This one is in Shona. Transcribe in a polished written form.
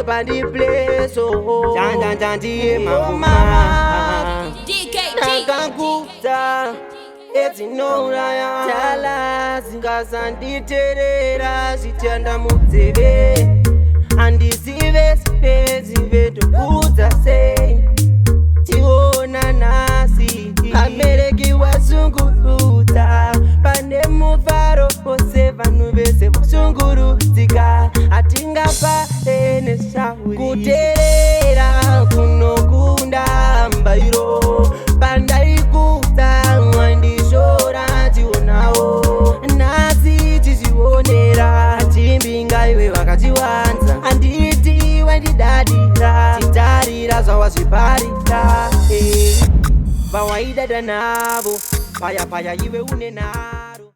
pull up and the place, oh. Janji, mama. Nakakuta, eti no raya. Talazi, kazandi terera, sitianda mutebe. Andi zive to kuta say. Tiona nasi, amereki wasunguruta. Pande mufaro, pose vanuvese wasungurutika. Atinga pa ene shawiri. Kuterera, kunokunda mbairo. Pandai kuta, wandi shora tionao. Nasi chizionera, chimbinga iwe wakachiwanza. Anditi wandidadira, titarira zawaziparita. Bawaida danavo, paya iwe unena.